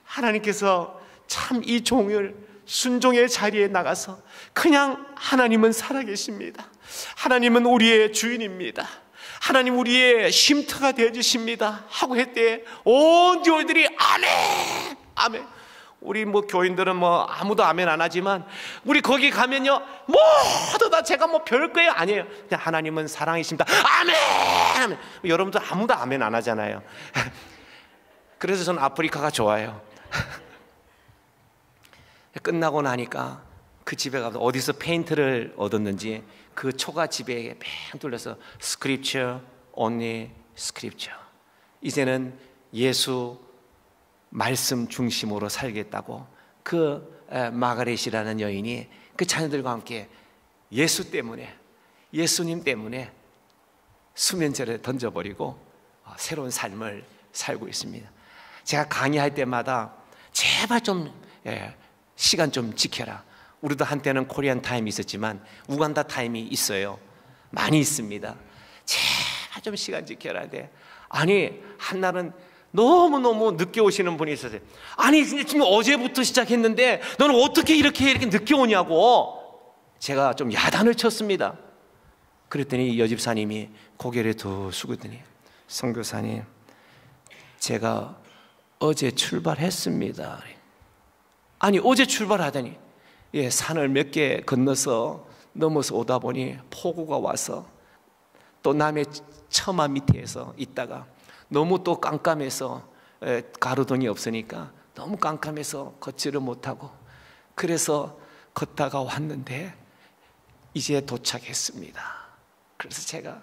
S2: 하나님께서 참 이 종을 순종의 자리에 나가서 그냥 하나님은 살아계십니다. 하나님은 우리의 주인입니다. 하나님 우리의 쉼터가 되어주십니다 하고 했대 온 교회들이 아멘 아멘. 우리 교인들은 아무도 아멘 안 하지만 우리 거기 가면요 모두 다 제가 별거예요 아니에요. 그냥 하나님은 사랑이십니다 아멘 아멘. 여러분들 아무도 아멘 안 하잖아요. 그래서 저는 아프리카가 좋아요. 끝나고 나니까 그 집에 가서 어디서 페인트를 얻었는지 그 초가 집에 뺑 둘러서 Scripture, only Scripture. 이제는 예수 말씀 중심으로 살겠다고 그 마가렛이라는 여인이 그 자녀들과 함께 예수 때문에, 예수님 때문에 수면제를 던져버리고 새로운 삶을 살고 있습니다. 제가 강의할 때마다 제발 좀 시간 좀 지켜라. 우리도 한때는 코리안 타임이 있었지만 우간다 타임이 있어요. 많이 있습니다. 제발 좀 시간 지켜라 돼. 아니 한날은 너무너무 늦게 오시는 분이 있었어요. 아니 지금 어제부터 시작했는데 너는 어떻게 이렇게 늦게 오냐고 제가 좀 야단을 쳤습니다. 그랬더니 여집사님이 고개를 더 숙이더니 선교사님 제가 어제 출발했습니다. 아니 어제 출발하더니 산을 몇 개 건너서 넘어서 오다 보니 폭우가 와서 또 남의 처마 밑에서 있다가 너무 또 깜깜해서 가로등이 없으니까 너무 깜깜해서 걷지를 못하고, 그래서 걷다가 왔는데 이제 도착했습니다. 그래서 제가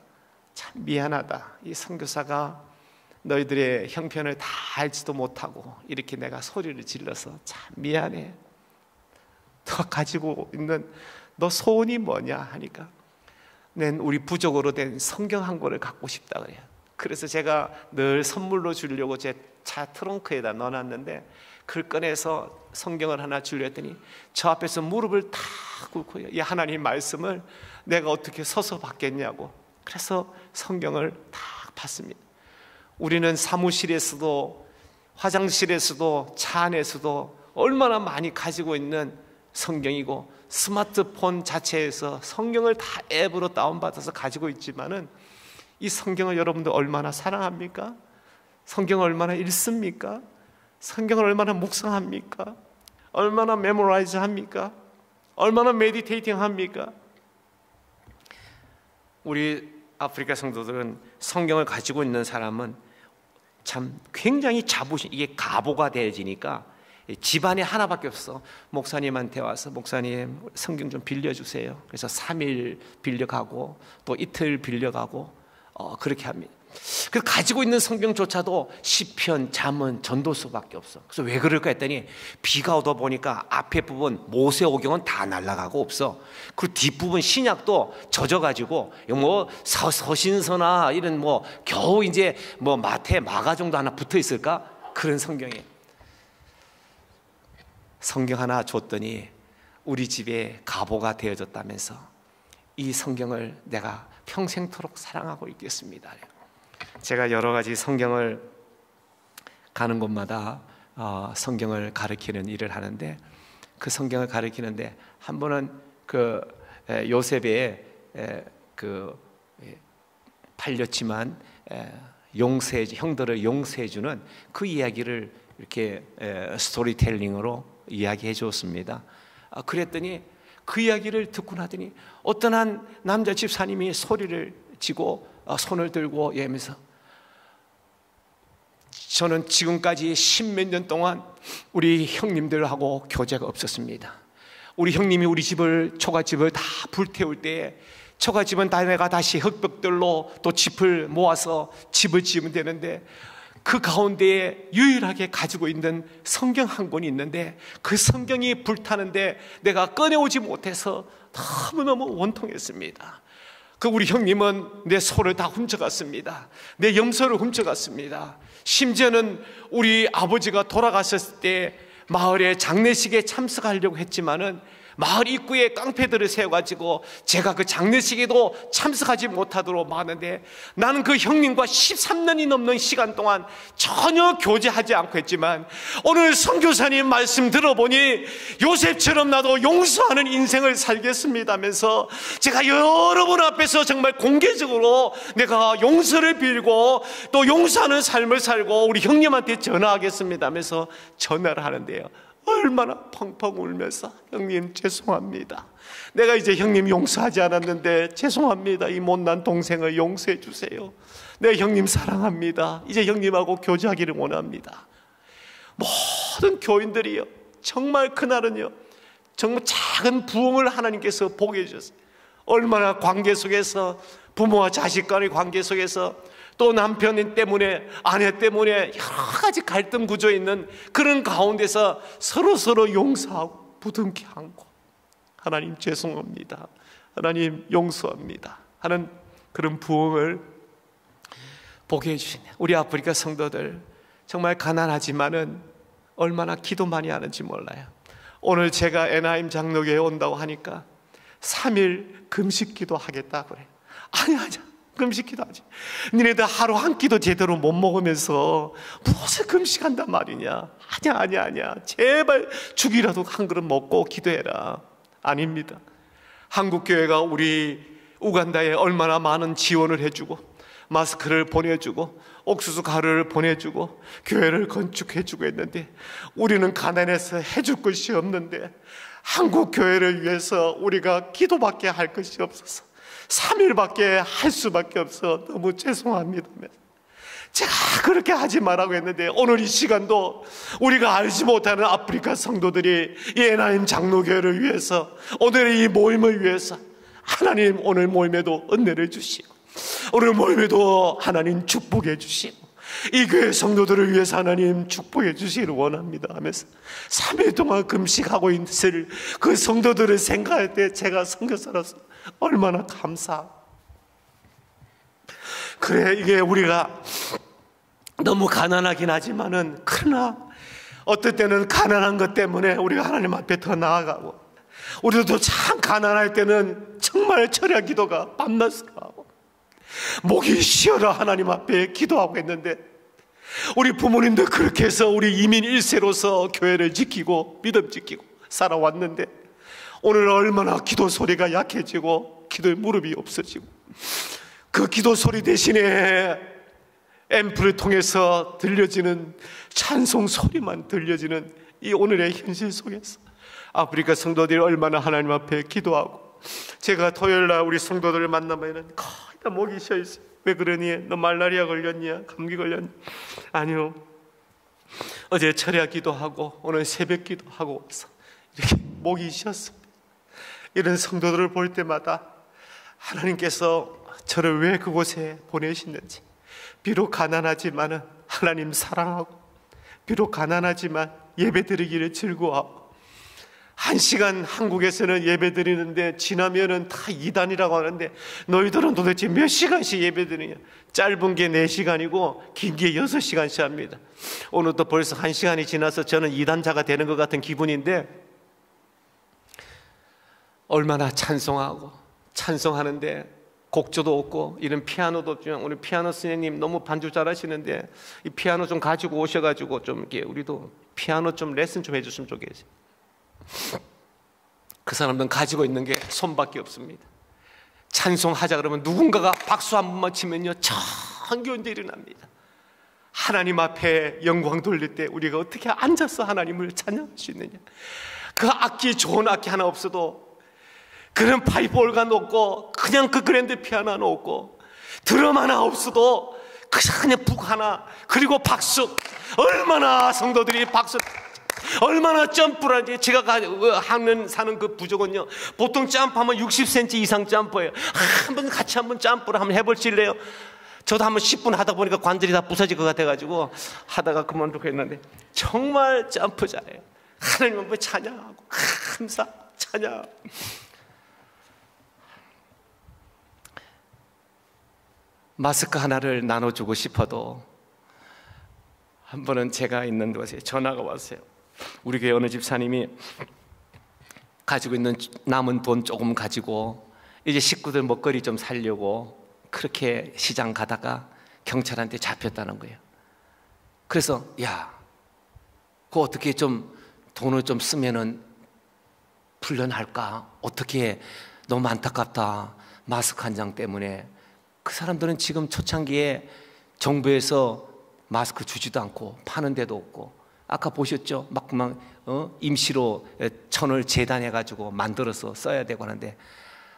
S2: 참 미안하다, 이 선교사가 너희들의 형편을 다 알지도 못하고 이렇게 내가 소리를 질러서 참 미안해, 너 가지고 있는 너 소원이 뭐냐 하니까 난 우리 부족으로 된 성경 한 권을 갖고 싶다 그래요. 그래서 제가 늘 선물로 주려고 제 차 트렁크에다 넣어놨는데 그걸 꺼내서 성경을 하나 주려 했더니 저 앞에서 무릎을 탁 꿇고요, 이 하나님 말씀을 내가 어떻게 서서 받겠냐고. 그래서 성경을 탁 봤습니다. 우리는 사무실에서도 화장실에서도 차 안에서도 얼마나 많이 가지고 있는 성경이고, 스마트폰 자체에서 성경을 다 앱으로 다운받아서 가지고 있지만은 이 성경을 여러분들 얼마나 사랑합니까? 성경을 얼마나 읽습니까? 성경을 얼마나 묵상합니까? 얼마나 메모라이즈 합니까? 얼마나 메디테이팅 합니까? 우리 아프리카 성도들은 성경을 가지고 있는 사람은 참 굉장히 자부심, 이게 가보가 되어지니까 집안에 하나밖에 없어. 목사님한테 와서 목사님 성경 좀 빌려주세요. 그래서 3일 빌려가고 또 이틀 빌려가고 그렇게 합니다. 그 가지고 있는 성경조차도 시편, 잠언, 전도서밖에 없어. 그래서 왜 그럴까 했더니 비가 오다 보니까 앞에 부분 모세오경은 다 날아가고 없어. 그리고 뒷부분 신약도 젖어가지고 뭐 서신서나 이런 뭐 겨우 이제 뭐 마태, 마가 정도 하나 붙어 있을까? 그런 성경이. 성경 하나 줬더니 우리 집에 가보가 되어졌다면서 이 성경을 내가 평생토록 사랑하고 있겠습니다. 제가 여러 가지 성경을 가는 곳마다 성경을 가르치는 일을 하는데, 그 성경을 가르치는데 한 번은 그 요셉의 그 팔렸지만 형들을 용서해주는 그 이야기를 이렇게 스토리텔링으로 이야기해 주었습니다. 그랬더니 그 이야기를 듣고 나더니 어떤 한 남자 집사님이 소리를 지고 손을 들고 이러면서, 저는 지금까지 10몇 년 동안 우리 형님들하고 교제가 없었습니다. 우리 형님이 우리 집을, 초가집을 다 불태울 때에 초가집은 다 내가 다시 흙벽들로 또 짚을 모아서 집을 지으면 되는데, 그 가운데에 유일하게 가지고 있는 성경 한 권이 있는데 그 성경이 불타는데 내가 꺼내오지 못해서 너무너무 원통했습니다. 그 우리 형님은 내 소를 다 훔쳐갔습니다. 내 염소를 훔쳐갔습니다. 심지어는 우리 아버지가 돌아가셨을 때 마을에 장례식에 참석하려고 했지만은 마을 입구에 깡패들을 세워가지고 제가 그 장례식에도 참석하지 못하도록 막았는데, 나는 그 형님과 13년이 넘는 시간 동안 전혀 교제하지 않고 했지만 오늘 선교사님 말씀 들어보니 요셉처럼 나도 용서하는 인생을 살겠습니다 하면서 제가 여러분 앞에서 정말 공개적으로 내가 용서를 빌고 또 용서하는 삶을 살고 우리 형님한테 전화하겠습니다 하면서 전화를 하는데요, 얼마나 펑펑 울면서 형님 죄송합니다, 내가 이제 형님 용서하지 않았는데 죄송합니다, 이 못난 동생을 용서해 주세요, 내 형님 사랑합니다, 이제 형님하고 교제하기를 원합니다. 모든 교인들이요, 정말 그날은요 정말 작은 부흥을 하나님께서 보게 해주셨어요. 얼마나 관계 속에서, 부모와 자식 간의 관계 속에서, 또 남편 때문에, 아내 때문에 여러 가지 갈등 구조에 있는 그런 가운데서 서로 용서하고 부둥켜 안고 하나님 죄송합니다, 하나님 용서합니다 하는 그런 부흥을 보게 해주신 우리 아프리카 성도들, 정말 가난하지만은 얼마나 기도 많이 하는지 몰라요. 오늘 제가 에나임 장로교에 온다고 하니까 3일 금식 기도 하겠다 그래요. 아니야 금식 기도하지. 니네들 하루 한 끼도 제대로 못 먹으면서 무슨 금식한단 말이냐. 아니야 제발 죽이라도 한 그릇 먹고 기도해라. 아닙니다. 한국교회가 우리 우간다에 얼마나 많은 지원을 해주고 마스크를 보내주고 옥수수 가루를 보내주고 교회를 건축해주고 했는데, 우리는 가난해서 해줄 것이 없는데 한국 교회를 위해서 우리가 기도밖에 할 것이 없어서 3일밖에 할 수밖에 없어 너무 죄송합니다. 제가 그렇게 하지 말라고 했는데 오늘 이 시간도 우리가 알지 못하는 아프리카 성도들이 이 에나임 장로교회를 위해서, 오늘의 이 모임을 위해서 하나님 오늘 모임에도 은혜를 주시고, 오늘 모임에도 하나님 축복해 주시고, 이 교회 성도들을 위해서 하나님 축복해 주시기를 원합니다 하면서 3일 동안 금식하고 있을 그 성도들을 생각할 때 제가 선교사로서 얼마나 그래, 이게 우리가 너무 가난하긴 하지만은, 그러나 어떨 때는 가난한 것 때문에 우리가 하나님 앞에 더 나아가고, 우리도 참 가난할 때는 정말 철야 기도가 밤낮으로 하고 목이 쉬어라 하나님 앞에 기도하고 했는데, 우리 부모님도 그렇게 해서 우리 이민 1세로서 교회를 지키고 믿음 지키고 살아왔는데, 오늘 얼마나 기도 소리가 약해지고 기도의 무릎이 없어지고, 그 기도 소리 대신에 앰플을 통해서 들려지는 찬송 소리만 들려지는 이 오늘의 현실 속에서 아프리카 성도들이 얼마나 하나님 앞에 기도하고, 제가 토요일날 우리 성도들을 만나면 거의 다 목이 쉬어있어요. 왜 그러니? 너 말라리아 걸렸냐? 감기 걸렸냐? 아니요, 어제 철야 기도하고 오늘 새벽 기도하고 이렇게 목이 쉬었습니다. 이런 성도들을 볼 때마다 하나님께서 저를 왜 그곳에 보내시는지, 비록 가난하지만 하나님 사랑하고, 비록 가난하지만 예배드리기를 즐거워하고, 1시간 한국에서는 예배드리는데 지나면은 다 2단이라고 하는데, 너희들은 도대체 몇 시간씩 예배드리냐? 짧은 게 4시간이고 긴 게 6시간씩 합니다. 오늘도 벌써 1시간이 지나서 저는 2단자가 되는 것 같은 기분인데, 얼마나 찬송하는데 곡조도 없고 이런 피아노도 없지만, 우리 피아노 선생님 너무 반주 잘하시는데 이 피아노 좀 가지고 오셔가지고 좀 이렇게 우리도 피아노 좀 레슨 좀 해줬으면 좋겠어요. 그 사람들은 가지고 있는 게 손밖에 없습니다. 찬송하자 그러면 누군가가 박수 한 번만 치면요 정겨운 일이 일어납니다. 하나님 앞에 영광 돌릴 때 우리가 어떻게 앉아서 하나님을 찬양할 수 있느냐? 그 악기, 좋은 악기 하나 없어도, 그런 파이프 올간 없고 그냥 그 그랜드 피아노 하나 없고 드럼 하나 없어도 그냥 북 하나, 그리고 박수, 얼마나 성도들이 박수, 얼마나 점프를 하지. 제가 사는 그 부족은요, 보통 점프하면 60cm 이상 점프해요. 한번 같이 한번 점프를 한번 해볼실래요? 저도 한번 10분 하다 보니까 관절이 다 부서질 것 같아가지고 하다가 그만두고 했는데, 정말 점프 잘해요. 하나님 앞에 찬양하고 감사 찬양. 마스크 하나를 나눠주고 싶어도 한 번은 제가 있는 곳에 전화가 왔어요. 우리 교회 어느 집사님이 가지고 있는 남은 돈 조금 가지고 이제 식구들 먹거리 좀 살려고 그렇게 시장 가다가 경찰한테 잡혔다는 거예요. 그래서 야, 그거 어떻게 좀 돈을 좀 쓰면은 풀려날까? 어떻게, 너무 안타깝다, 마스크 한 장 때문에. 그 사람들은 지금 초창기에 정부에서 마스크 주지도 않고 파는 데도 없고, 아까 보셨죠? 막 임시로 천을 재단해가지고 만들어서 써야 되고 하는데,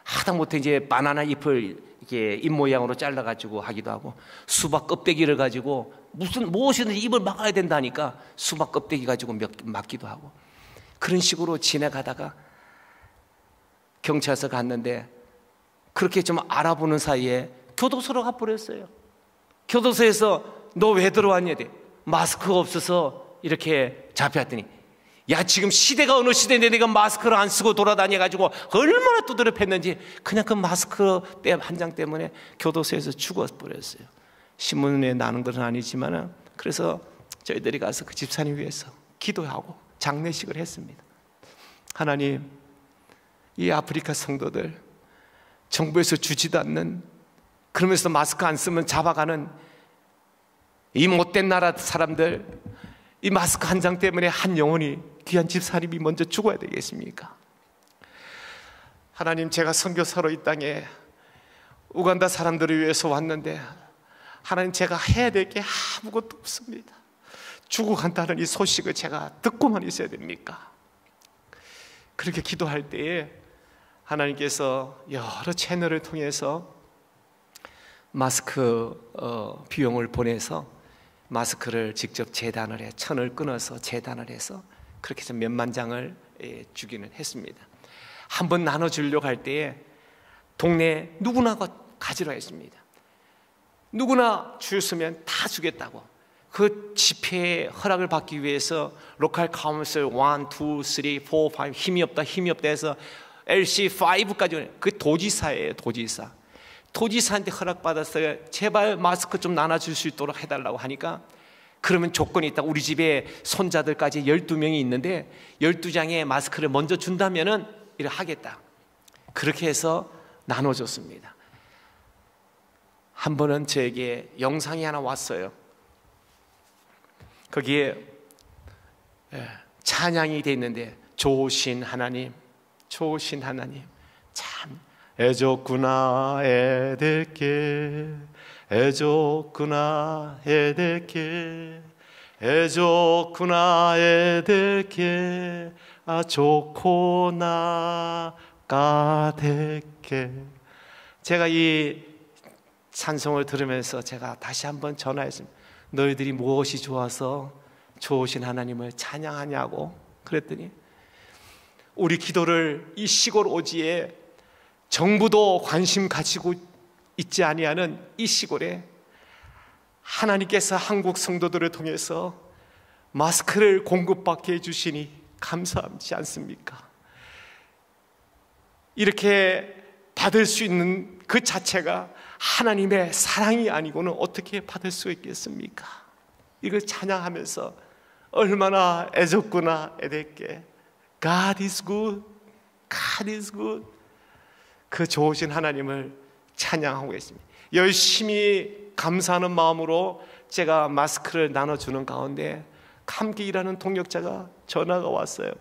S2: 하다못해 이제 바나나 잎을 이렇게 잎 모양으로 잘라가지고 하기도 하고, 수박 껍데기를 가지고 무엇이든지 입을 막아야 된다니까 수박 껍데기 가지고 막기도 하고, 그런 식으로 지나가다가 경찰서 갔는데, 그렇게 좀 알아보는 사이에 교도소로 가버렸어요. 교도소에서 너 왜 들어왔냐? 마스크가 없어서 이렇게 잡혔더니, 야, 지금 시대가 어느 시대인데 내가 마스크를 안 쓰고 돌아다녀가지고 얼마나 두드럽했는지, 그냥 그 마스크 한 장 때문에 교도소에서 죽어버렸어요. 신문에 나는 것은 아니지만, 그래서 저희들이 가서 그 집사님 위해서 기도하고 장례식을 했습니다. 하나님, 이 아프리카 성도들, 정부에서 주지도 않는, 그러면서 마스크 안 쓰면 잡아가는 이 못된 나라 사람들, 이 마스크 한 장 때문에 한 영혼이, 귀한 집사님이 먼저 죽어야 되겠습니까? 하나님, 제가 선교사로 이 땅에 우간다 사람들을 위해서 왔는데, 하나님, 제가 해야 될 게 아무것도 없습니다. 죽어간다는 이 소식을 제가 듣고만 있어야 됩니까? 그렇게 기도할 때에 하나님께서 여러 채널을 통해서 마스크 비용을 보내서 마스크를 직접 재단을 해, 천을 끊어서 재단을 해서 그렇게 해서 몇만 장을 주기는 했습니다. 한번 나눠주려고 할 때에 동네 누구나 가지러 했습니다. 누구나 주셨으면 다 주겠다고. 그 집회에 허락을 받기 위해서 로컬 카운슬 1, 2, 3, 4, 5 힘이 없다 해서 LC5까지 그 도지사예요. 도지사한테 허락받았어요. 제발 마스크 좀 나눠줄 수 있도록 해달라고 하니까 그러면 조건이 있다. 우리 집에 손자들까지 12명이 있는데 12장의 마스크를 먼저 준다면은 이렇게 하겠다. 그렇게 해서 나눠줬습니다. 한 번은 저에게 영상이 하나 왔어요. 거기에 찬양이 돼 있는데 좋으신 하나님 참 애좋구나 애들게 애좋구나 애들게 애좋구나 애들게 아 좋고 나가들게. 제가 이 찬송을 들으면서 제가 다시 한번 전화했습니다. 너희들이 무엇이 좋아서 좋으신 하나님을 찬양하냐고 그랬더니 우리 기도를 이 시골 오지에 정부도 관심 가지고 있지 아니하는 이 시골에 하나님께서 한국 성도들을 통해서 마스크를 공급받게 해주시니 감사하지 않습니까? 이렇게 받을 수 있는 그 자체가 하나님의 사랑이 아니고는 어떻게 받을 수 있겠습니까? 이걸 찬양하면서 얼마나 애졌구나 애들게 God is good, God is good. 그 좋으신 하나님을 찬양하고 있습니다. 열심히 감사하는 마음으로 제가 마스크를 나눠주는 가운데 함께 일하는 동역자가 전화가 왔어요.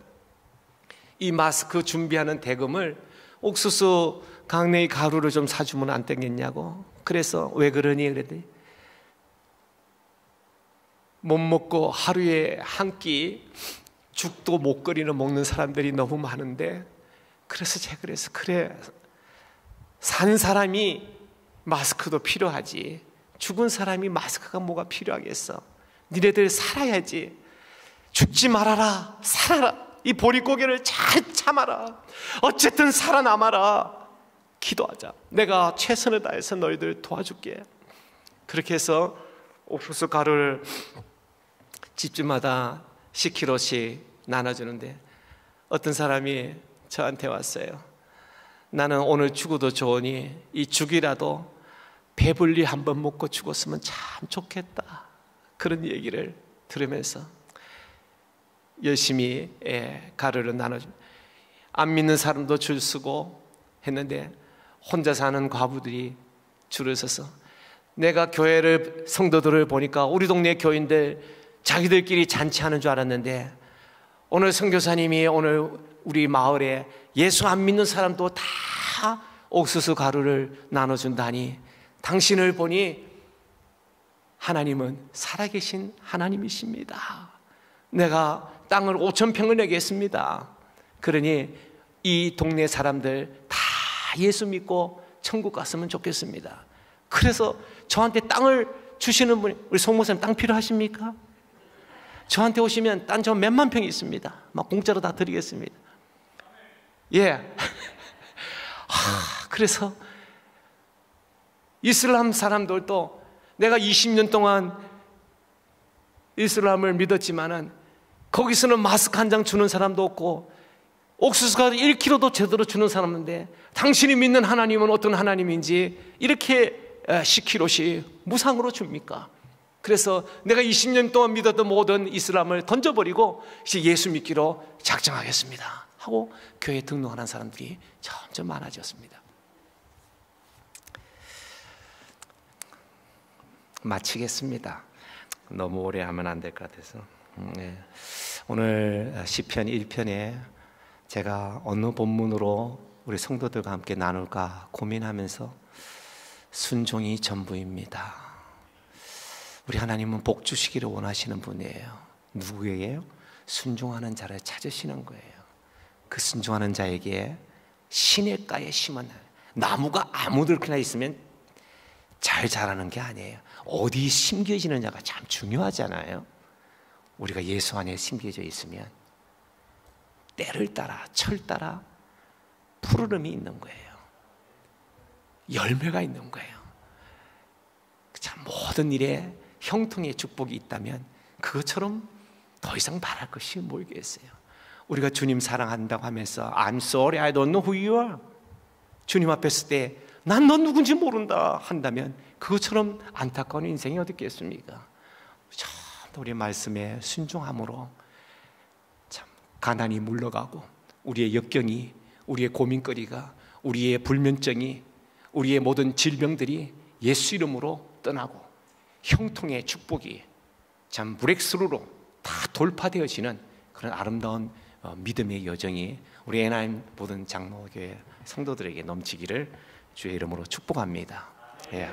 S2: 이 마스크 준비하는 대금을 옥수수 강냉이 가루를 좀 사주면 안 되겠냐고. 그래서 왜 그러니 그랬더니 못 먹고 하루에 한 끼 죽도 못 끓이는 먹는 사람들이 너무 많은데 그래서 제가 그래서 그래 산 사람이 마스크도 필요하지 죽은 사람이 마스크가 뭐가 필요하겠어. 니네들 살아야지. 죽지 말아라. 살아라. 이 보릿고개를 잘 참아라. 어쨌든 살아남아라. 기도하자. 내가 최선을 다해서 너희들 도와줄게. 그렇게 해서 옥수수 가루를 집집마다 10kg씩 나눠주는데 어떤 사람이 저한테 왔어요. 나는 오늘 죽어도 좋으니 이 죽이라도 배불리 한번 먹고 죽었으면 참 좋겠다. 그런 얘기를 들으면서 열심히 가루를 나눠줍니다. 안 믿는 사람도 줄 서고 했는데 혼자 사는 과부들이 줄을 서서 내가 교회를 성도들을 보니까 우리 동네 교인들 자기들끼리 잔치하는 줄 알았는데 오늘 선교사님이 오늘 우리 마을에 예수 안 믿는 사람도 다 옥수수 가루를 나눠준다니 당신을 보니 하나님은 살아계신 하나님이십니다. 내가 땅을 5,000평을 내겠습니다. 그러니 이 동네 사람들 다 예수 믿고 천국 갔으면 좋겠습니다. 그래서 저한테 땅을 주시는 분이 우리 송목사님 땅 필요하십니까? 저한테 오시면 땅 저 몇만 평이 있습니다. 막 공짜로 다 드리겠습니다. 예. 그래서 이슬람 사람들도 내가 20년 동안 이슬람을 믿었지만은 거기서는 마스크 한 장 주는 사람도 없고 옥수수가 1kg도 제대로 주는 사람인데 당신이 믿는 하나님은 어떤 하나님인지 이렇게 10kg씩 무상으로 줍니까? 그래서 내가 20년 동안 믿었던 모든 이슬람을 던져버리고 이제 예수 믿기로 작정하겠습니다 하고 교회에 등록하는 사람들이 점점 많아졌습니다. 마치겠습니다. 너무 오래 하면 안 될 것 같아서. 오늘 시편 1편에 제가 어느 본문으로 우리 성도들과 함께 나눌까 고민하면서 순종이 전부입니다. 우리 하나님은 복 주시기를 원하시는 분이에요. 누구에게요? 순종하는 자를 찾으시는 거예요. 그 순종하는 자에게
S1: 시냇가에 심은 나무가 아무 데나 있으면 잘 자라는 게 아니에요. 어디 심겨지느냐가 참 중요하잖아요. 우리가 예수 안에 심겨져 있으면 때를 따라 철 따라 푸르름이 있는 거예요. 열매가 있는 거예요. 참 모든 일에 형통의 축복이 있다면 그것처럼 더 이상 바랄 것이 뭐겠어요. 우리가 주님 사랑한다고 하면서 I'm sorry, I don't know who you are, 주님 앞에 설 때 난 넌 누군지 모른다 한다면 그것처럼 안타까운 인생이 어디 있겠습니까? 참 우리 말씀에 순종함으로 참 가난이 물러가고 우리의 역경이, 우리의 고민거리가, 우리의 불면증이, 우리의 모든 질병들이 예수 이름으로 떠나고 형통의 축복이 참 브렉스루로 다 돌파되어지는 그런 아름다운 믿음의 여정이 우리 에나임 모든 장로교회 성도들에게 넘치기를 주의 이름으로 축복합니다. 예.